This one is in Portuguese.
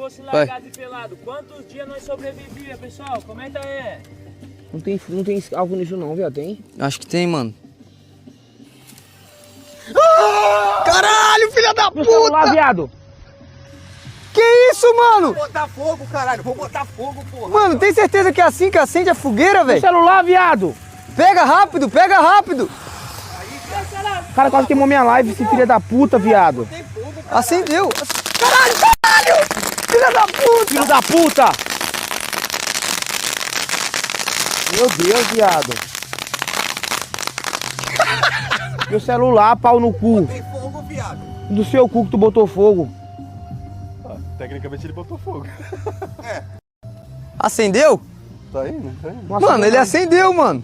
fosse largado e pelado, quantos dias nós sobrevivíamos, pessoal? Comenta aí. Não tem algo nisso não, viado, tem? Acho que tem, mano. Caralho, filha da Meu celular, puta! viado. Que isso, mano? Vou botar fogo, caralho. Vou botar fogo, porra. Mano, tem certeza que é assim que acende a fogueira, Meu velho? celular, viado. Pega rápido, pega rápido! O cara quase queimou minha live, esse filho da puta, viado. Acendeu! Caralho, caralho! Filha da puta! Filho da puta! Meu Deus, viado. Meu celular, pau no cu. Tem fogo, viado. Do seu cu que tu botou fogo. Tecnicamente ele botou fogo. Acendeu? Tá aí, né? Tá aí. Nossa, Mano, ele não. acendeu, mano.